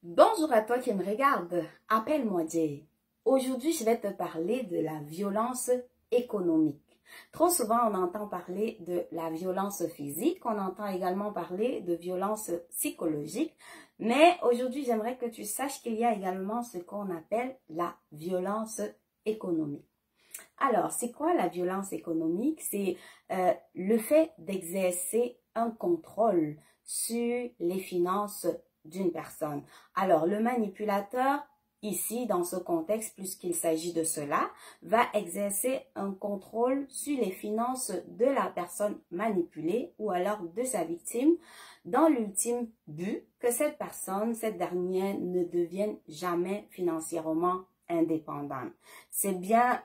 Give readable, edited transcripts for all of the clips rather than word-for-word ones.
Bonjour à toi qui me regarde, appelle-moi Jay. Aujourd'hui, je vais te parler de la violence économique. Trop souvent, on entend parler de la violence physique, on entend également parler de violence psychologique, mais aujourd'hui, j'aimerais que tu saches qu'il y a également ce qu'on appelle la violence économique. Alors, c'est quoi la violence économique? C'est le fait d'exercer un contrôle sur les finances d'une personne. Alors, le manipulateur, ici, dans ce contexte, puisqu'il s'agit de cela, va exercer un contrôle sur les finances de la personne manipulée ou alors de sa victime, dans l'ultime but que cette personne, cette dernière, ne devienne jamais financièrement indépendante. C'est bien,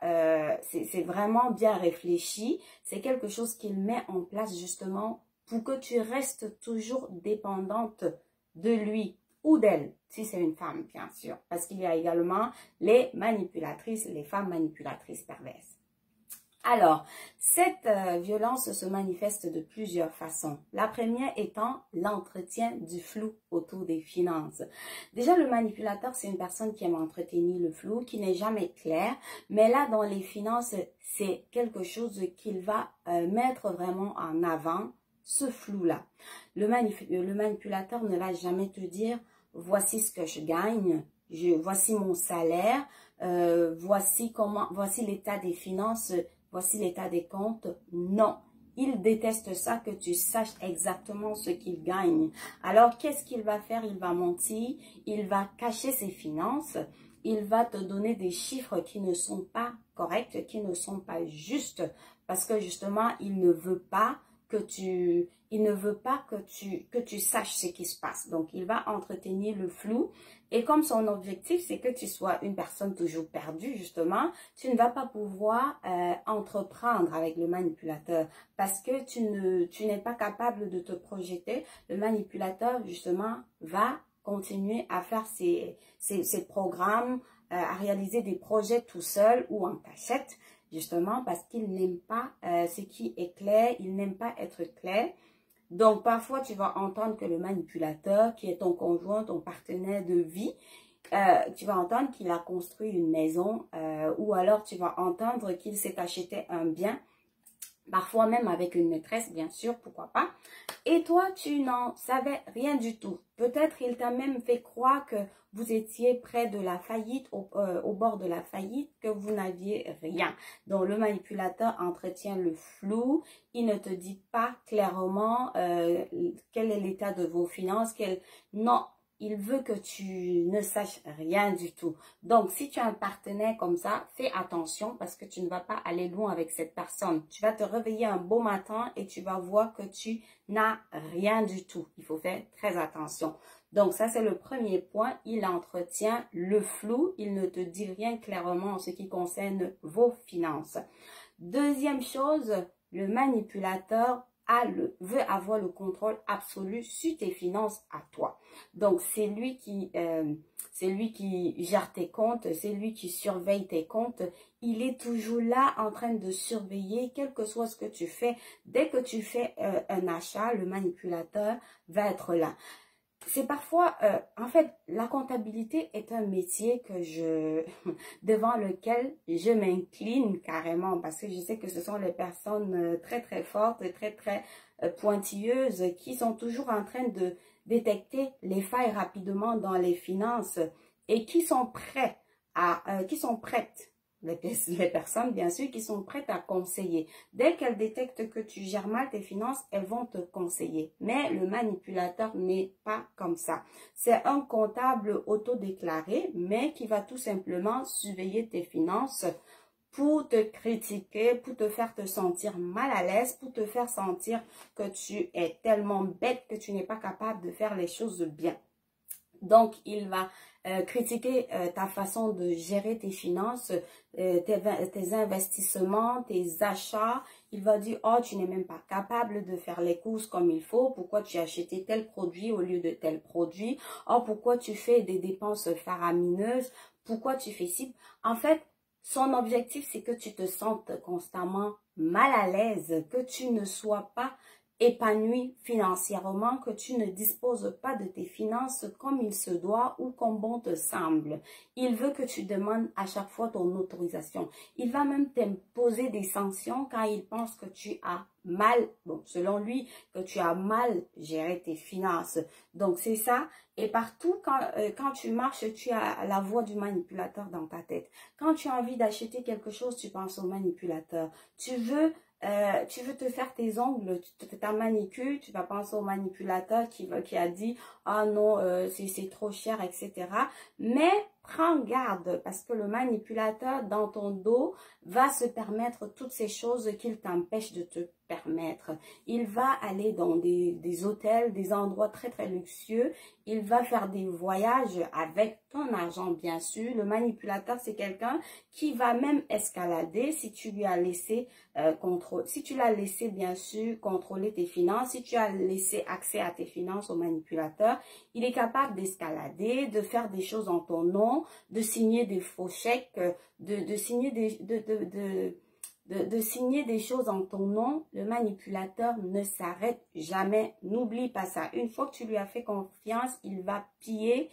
c'est vraiment bien réfléchi. C'est quelque chose qu'il met en place justement pour que tu restes toujours dépendante de lui ou d'elle, si c'est une femme, bien sûr. Parce qu'il y a également les manipulatrices, les femmes manipulatrices perverses. Alors, cette violence se manifeste de plusieurs façons. La première étant l'entretien du flou autour des finances. Déjà, le manipulateur, c'est une personne qui aime entretenir le flou, qui n'est jamais clair. Mais là, dans les finances, c'est quelque chose qu'il va mettre vraiment en avant, ce flou-là. Le manipulateur ne va jamais te dire, voici ce que je gagne, voici mon salaire, voici l'état des finances, voici l'état des comptes. Non, il déteste ça, que tu saches exactement ce qu'il gagne. Alors, qu'est-ce qu'il va faire? Il va mentir, il va cacher ses finances, il va te donner des chiffres qui ne sont pas corrects, qui ne sont pas justes, parce que justement, il ne veut pas que tu saches ce qui se passe. Donc, il va entretenir le flou. Et comme son objectif, c'est que tu sois une personne toujours perdue, justement, tu ne vas pas pouvoir entreprendre avec le manipulateur parce que tu n'es pas capable de te projeter. Le manipulateur, justement, va continuer à faire ses programmes, à réaliser des projets tout seul ou en cachette, justement parce qu'il n'aime pas ce qui est clair, il n'aime pas être clair. Donc, parfois, tu vas entendre que le manipulateur, qui est ton conjoint, ton partenaire de vie, tu vas entendre qu'il a construit une maison ou alors tu vas entendre qu'il s'est acheté un bien, parfois même avec une maîtresse, bien sûr, pourquoi pas. Et toi, tu n'en savais rien du tout. Peut-être il t'a même fait croire que vous étiez près de la faillite, au bord de la faillite, que vous n'aviez rien. Donc, le manipulateur entretient le flou. Il ne te dit pas clairement quel est l'état de vos finances. Non, il veut que tu ne saches rien du tout. Donc, si tu as un partenaire comme ça, fais attention parce que tu ne vas pas aller loin avec cette personne. Tu vas te réveiller un beau matin et tu vas voir que tu n'as rien du tout. Il faut faire très attention. Donc, ça, c'est le premier point. Il entretient le flou. Il ne te dit rien clairement en ce qui concerne vos finances. Deuxième chose, le manipulateur veut avoir le contrôle absolu sur tes finances à toi. Donc, c'est lui qui gère tes comptes, c'est lui qui surveille tes comptes. Il est toujours là en train de surveiller, quel que soit ce que tu fais. Dès que tu fais un achat, le manipulateur va être là. C'est parfois, en fait, la comptabilité est un métier devant lequel je m'incline carrément parce que je sais que ce sont les personnes très très fortes, très très pointilleuses qui sont toujours en train de détecter les failles rapidement dans les finances et qui sont prêtes, les personnes, bien sûr, qui sont prêtes à conseiller. Dès qu'elles détectent que tu gères mal tes finances, elles vont te conseiller. Mais le manipulateur n'est pas comme ça. C'est un comptable autodéclaré, mais qui va tout simplement surveiller tes finances pour te critiquer, pour te faire te sentir mal à l'aise, pour te faire sentir que tu es tellement bête que tu n'es pas capable de faire les choses bien. Donc, il va critiquer ta façon de gérer tes finances, tes investissements, tes achats. Il va dire, oh, tu n'es même pas capable de faire les courses comme il faut. Pourquoi tu as acheté tel produit au lieu de tel produit? Oh, pourquoi tu fais des dépenses faramineuses? Pourquoi tu fais ci? En fait, son objectif, c'est que tu te sentes constamment mal à l'aise, que tu ne sois pas épanoui financièrement, que tu ne disposes pas de tes finances comme il se doit ou comme bon te semble. Il veut que tu demandes à chaque fois ton autorisation. Il va même t'imposer des sanctions quand il pense que tu as mal, bon, selon lui, que tu as mal géré tes finances. Donc, c'est ça. Et partout, quand tu marches, tu as la voix du manipulateur dans ta tête. Quand tu as envie d'acheter quelque chose, tu penses au manipulateur. Tu veux te faire tes ongles, ta manicure, tu vas penser au manipulateur qui a dit « Ah non, c'est trop cher, etc. » Mais prends garde parce que le manipulateur dans ton dos va se permettre toutes ces choses qu'il t'empêche de te permettre. Il va aller dans des hôtels, des endroits très très luxueux. Il va faire des voyages avec ton argent, bien sûr. Le manipulateur, c'est quelqu'un qui va même escalader si tu lui as laissé si tu l'as laissé, bien sûr, contrôler tes finances, si tu as laissé accès à tes finances au manipulateur, il est capable d'escalader, de faire des choses en ton nom, de signer des faux chèques, de signer de signer des choses en ton nom. Le manipulateur ne s'arrête jamais. N'oublie pas ça. Une fois que tu lui as fait confiance, il va piller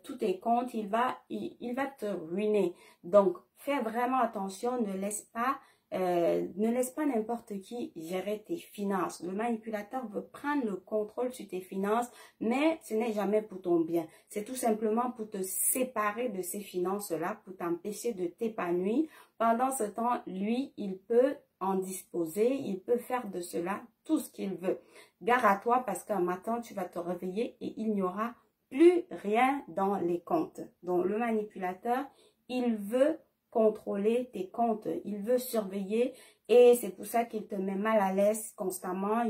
tous tes comptes. Il va te ruiner. Donc, fais vraiment attention. Ne laisse pas n'importe qui gérer tes finances. Le manipulateur veut prendre le contrôle sur tes finances, mais ce n'est jamais pour ton bien. C'est tout simplement pour te séparer de ces finances-là, pour t'empêcher de t'épanouir. Pendant ce temps, lui, il peut en disposer, il peut faire de cela tout ce qu'il veut. Gare à toi parce qu'un matin, tu vas te réveiller et il n'y aura plus rien dans les comptes. Donc, le manipulateur, il veut contrôler tes comptes, il veut surveiller et c'est pour ça qu'il te met mal à l'aise constamment,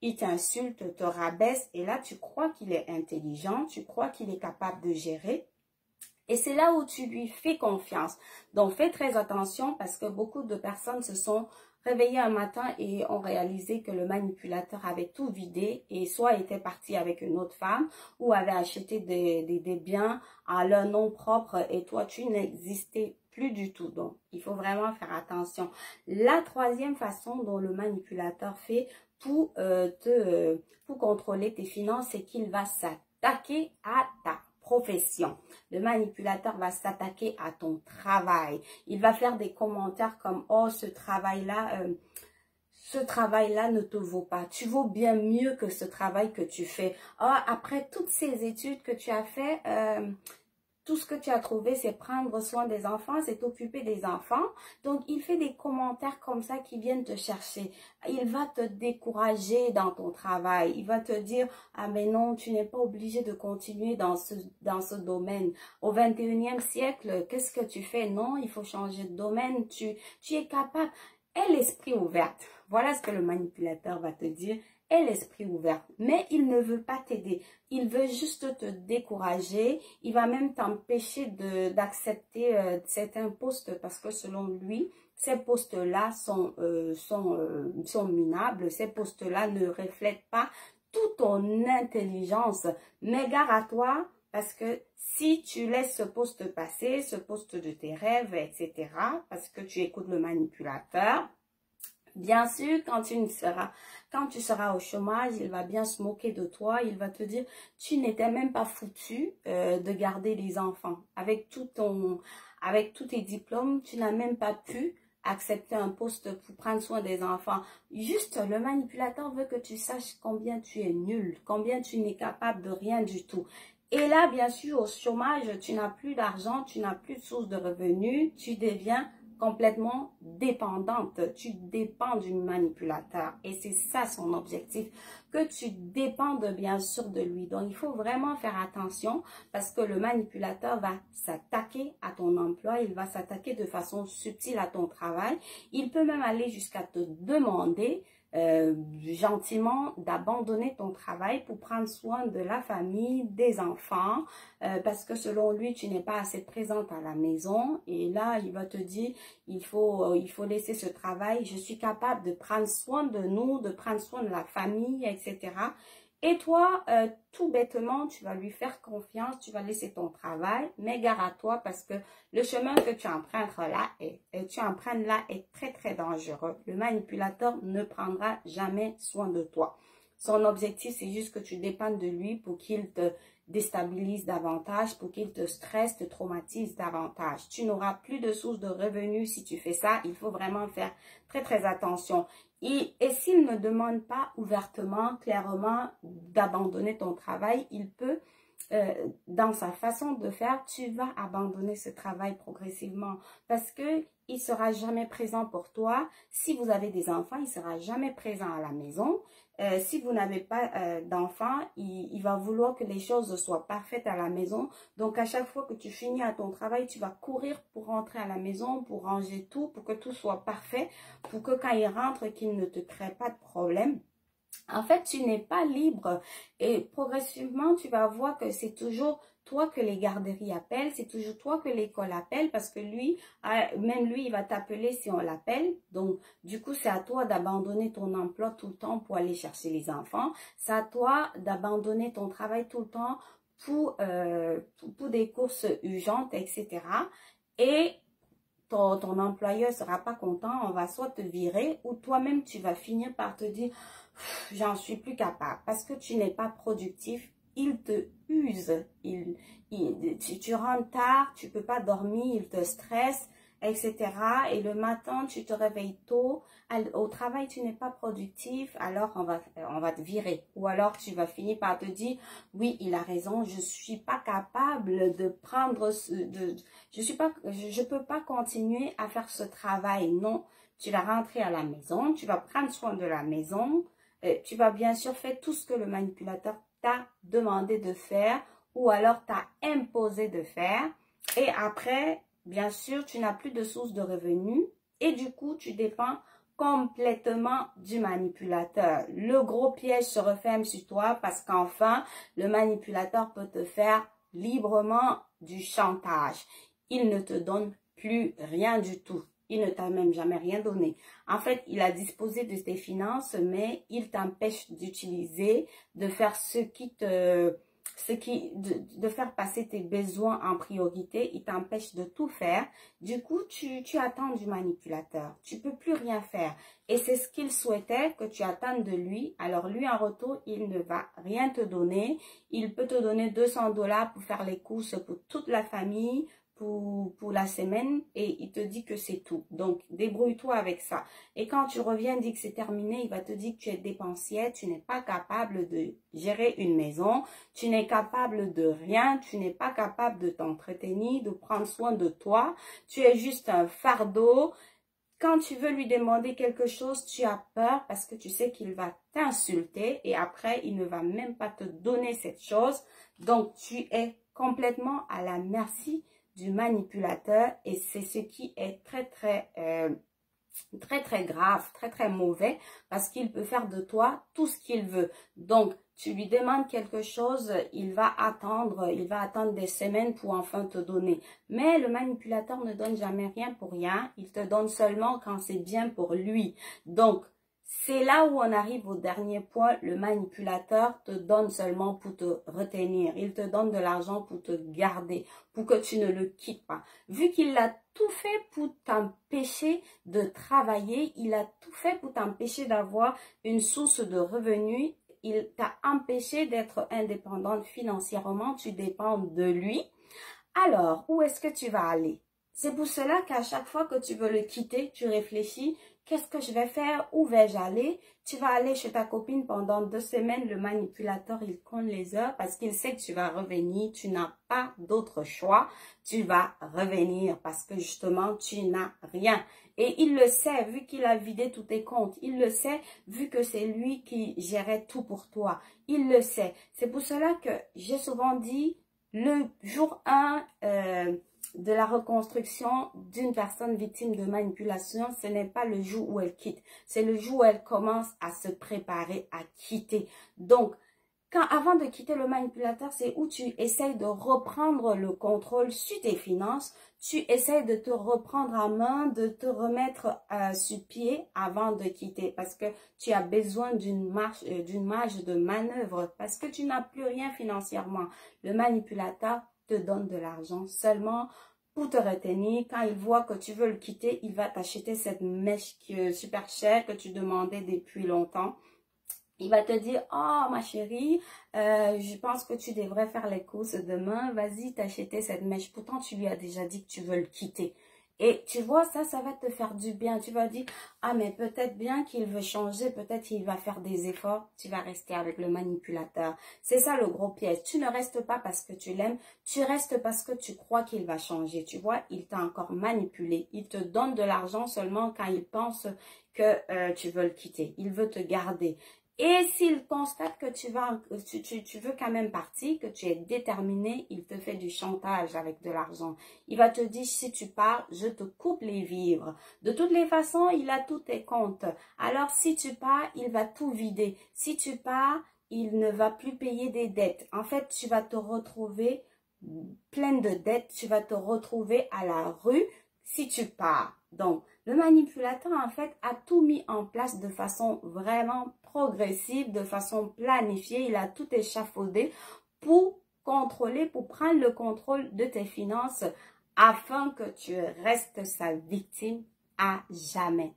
il t'insulte, te rabaisse et là tu crois qu'il est intelligent, tu crois qu'il est capable de gérer et c'est là où tu lui fais confiance. Donc fais très attention parce que beaucoup de personnes se sont réveillées un matin et ont réalisé que le manipulateur avait tout vidé et soit était parti avec une autre femme ou avait acheté des biens à leur nom propre et toi tu n'existais plus du tout. Donc, il faut vraiment faire attention. La troisième façon dont le manipulateur fait pour contrôler tes finances, c'est qu'il va s'attaquer à ta profession. Le manipulateur va s'attaquer à ton travail. Il va faire des commentaires comme « Oh, ce travail-là ne te vaut pas. Tu vaux bien mieux que ce travail que tu fais. Oh, après toutes ces études que tu as fait, tout ce que tu as trouvé, c'est prendre soin des enfants, c'est t'occuper des enfants. » Donc, il fait des commentaires comme ça qui viennent te chercher. Il va te décourager dans ton travail. Il va te dire, ah mais non, tu n'es pas obligé de continuer dans ce domaine. Au 21e siècle, qu'est-ce que tu fais? Non, il faut changer de domaine. Tu es capable. Aie l'esprit ouvert. Voilà ce que le manipulateur va te dire. Aie l'esprit ouvert, mais il ne veut pas t'aider. Il veut juste te décourager. Il va même t'empêcher d'accepter certains postes parce que selon lui, ces postes-là sont minables. Ces postes-là ne reflètent pas toute ton intelligence. Mais gare à toi parce que si tu laisses ce poste passer, ce poste de tes rêves, etc., parce que tu écoutes le manipulateur, bien sûr, quand tu seras au chômage, il va bien se moquer de toi. Il va te dire, tu n'étais même pas foutu de garder les enfants. Avec tous tes diplômes, tu n'as même pas pu accepter un poste pour prendre soin des enfants. Juste, le manipulateur veut que tu saches combien tu es nul, combien tu n'es capable de rien du tout. Et là, bien sûr, au chômage, tu n'as plus d'argent, tu n'as plus de source de revenus, tu deviens complètement dépendante. Tu dépends du manipulateur et c'est ça son objectif, que tu dépendes bien sûr de lui. Donc, il faut vraiment faire attention parce que le manipulateur va s'attaquer à ton emploi, il va s'attaquer de façon subtile à ton travail. Il peut même aller jusqu'à te demander gentiment d'abandonner ton travail pour prendre soin de la famille, des enfants, parce que selon lui, tu n'es pas assez présente à la maison. Et là, il va te dire, il faut laisser ce travail. Je suis capable de prendre soin de nous, de prendre soin de la famille, etc. Et toi, tout bêtement, tu vas lui faire confiance, tu vas laisser ton travail, mais gare à toi parce que le chemin que tu empruntes là est très, très dangereux. Le manipulateur ne prendra jamais soin de toi. Son objectif, c'est juste que tu dépendes de lui pour qu'il te déstabilise davantage, pour qu'il te stresse, te traumatise davantage. Tu n'auras plus de source de revenus si tu fais ça. Il faut vraiment faire très, très attention. Et s'il ne demande pas ouvertement, clairement, d'abandonner ton travail, il peut, dans sa façon de faire, tu vas abandonner ce travail progressivement parce que il sera jamais présent pour toi. Si vous avez des enfants, il sera jamais présent à la maison. Si vous n'avez pas d'enfants, il va vouloir que les choses soient parfaites à la maison. Donc, à chaque fois que tu finis à ton travail, tu vas courir pour rentrer à la maison, pour ranger tout, pour que tout soit parfait, pour que quand il rentre, qu'il ne te crée pas de problème. En fait, tu n'es pas libre et progressivement, tu vas voir que c'est toujours toi que les garderies appellent, c'est toujours toi que l'école appelle parce que lui, même lui, il va t'appeler si on l'appelle. Donc, du coup, c'est à toi d'abandonner ton emploi tout le temps pour aller chercher les enfants. C'est à toi d'abandonner ton travail tout le temps pour des courses urgentes, etc. Et ton employeur sera pas content, on va soit te virer ou toi-même tu vas finir par te dire j'en suis plus capable parce que tu n'es pas productif, il te use, tu rentres tard, tu peux pas dormir, il te stresse, etc. Et le matin, tu te réveilles tôt, au travail, tu n'es pas productif, alors on va te virer. Ou alors, tu vas finir par te dire, oui, il a raison, je suis pas capable de prendre, je peux pas continuer à faire ce travail. Non, tu vas rentrer à la maison, tu vas prendre soin de la maison, tu vas bien sûr faire tout ce que le manipulateur t'a demandé de faire ou alors t'a imposé de faire. Et après, bien sûr, tu n'as plus de source de revenus et du coup, tu dépends complètement du manipulateur. Le gros piège se referme sur toi parce qu'enfin, le manipulateur peut te faire librement du chantage. Il ne te donne plus rien du tout. Il ne t'a même jamais rien donné. En fait, il a disposé de tes finances, mais il t'empêche d'utiliser, de faire de faire passer tes besoins en priorité. Il t'empêche de tout faire. Du coup, tu attends du manipulateur. Tu peux plus rien faire. Et c'est ce qu'il souhaitait que tu attendes de lui. Alors lui, en retour, il ne va rien te donner. Il peut te donner 200 $ pour faire les courses pour toute la famille, pour la semaine et il te dit que c'est tout. Donc, débrouille-toi avec ça. Et quand tu reviens, dis que c'est terminé, il va te dire que tu es dépensière, tu n'es pas capable de gérer une maison, tu n'es capable de rien, tu n'es pas capable de t'entretenir, de prendre soin de toi, tu es juste un fardeau. Quand tu veux lui demander quelque chose, tu as peur parce que tu sais qu'il va t'insulter et après, il ne va même pas te donner cette chose. Donc, tu es complètement à la merci du manipulateur et c'est ce qui est très grave, très mauvais parce qu'il peut faire de toi tout ce qu'il veut. Donc, tu lui demandes quelque chose, il va attendre des semaines pour enfin te donner. Mais le manipulateur ne donne jamais rien pour rien, il te donne seulement quand c'est bien pour lui. Donc, c'est là où on arrive au dernier point, le manipulateur te donne seulement pour te retenir. Il te donne de l'argent pour te garder, pour que tu ne le quittes pas. Vu qu'il a tout fait pour t'empêcher de travailler, il a tout fait pour t'empêcher d'avoir une source de revenus, il t'a empêché d'être indépendante financièrement, tu dépends de lui. Alors, où est-ce que tu vas aller? C'est pour cela qu'à chaque fois que tu veux le quitter, tu réfléchis, qu'est-ce que je vais faire? Où vais-je aller? Tu vas aller chez ta copine pendant 2 semaines. Le manipulateur, il compte les heures parce qu'il sait que tu vas revenir. Tu n'as pas d'autre choix. Tu vas revenir parce que justement, tu n'as rien. Et il le sait, vu qu'il a vidé tous tes comptes. Il le sait, vu que c'est lui qui gérait tout pour toi. Il le sait. C'est pour cela que j'ai souvent dit, le jour 1 de la reconstruction d'une personne victime de manipulation, ce n'est pas le jour où elle quitte, c'est le jour où elle commence à se préparer à quitter. Donc, Avant de quitter le manipulateur, c'est où tu essayes de reprendre le contrôle sur tes finances. Tu essayes de te reprendre à main, de te remettre sur pied avant de quitter. Parce que tu as besoin d'une marge de manœuvre. Parce que tu n'as plus rien financièrement. Le manipulateur te donne de l'argent seulement pour te retenir. Quand il voit que tu veux le quitter, il va t'acheter cette mèche qui est super chère que tu demandais depuis longtemps. Il va te dire, oh ma chérie, je pense que tu devrais faire les courses demain. Vas-y, t'acheter cette mèche. Pourtant, tu lui as déjà dit que tu veux le quitter. Et tu vois, ça va te faire du bien. Tu vas dire, ah mais peut-être bien qu'il veut changer, peut-être qu'il va faire des efforts. Tu vas rester avec le manipulateur. C'est ça le gros piège. Tu ne restes pas parce que tu l'aimes, tu restes parce que tu crois qu'il va changer. Tu vois, il t'a encore manipulé. Il te donne de l'argent seulement quand il pense que tu veux le quitter. Il veut te garder. Et s'il constate que tu veux quand même partir, que tu es déterminé, il te fait du chantage avec de l'argent. Il va te dire, si tu pars, je te coupe les vivres. De toutes les façons, il a tous tes comptes. Alors, si tu pars, il va tout vider. Si tu pars, il ne va plus payer des dettes. En fait, tu vas te retrouver pleine de dettes. Tu vas te retrouver à la rue si tu pars. Donc, le manipulateur, en fait, a tout mis en place de façon vraiment progressive, de façon planifiée. Il a tout échafaudé pour contrôler, pour prendre le contrôle de tes finances afin que tu restes sa victime à jamais.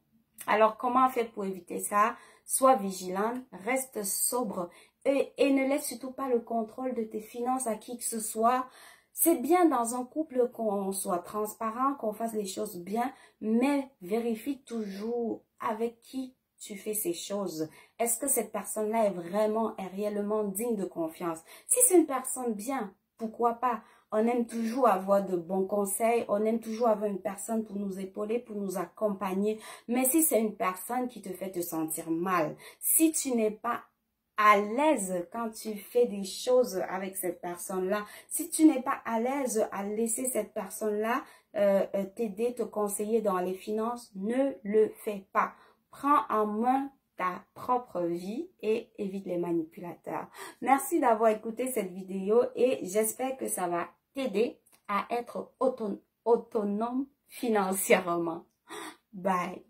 Alors, comment faire pour éviter ça? Sois vigilante, reste sobre et ne laisse surtout pas le contrôle de tes finances à qui que ce soit. C'est bien dans un couple qu'on soit transparent, qu'on fasse les choses bien, mais vérifie toujours avec qui tu fais ces choses. Est-ce que cette personne-là est réellement digne de confiance? Si c'est une personne bien, pourquoi pas? On aime toujours avoir de bons conseils, on aime toujours avoir une personne pour nous épauler, pour nous accompagner. Mais si c'est une personne qui te fait te sentir mal, si tu n'es pas à l'aise quand tu fais des choses avec cette personne-là, si tu n'es pas à l'aise à laisser cette personne-là t'aider, te conseiller dans les finances, ne le fais pas. Prends en main ta propre vie et évite les manipulateurs. Merci d'avoir écouté cette vidéo et j'espère que ça va t'aider à être autonome financièrement. Bye.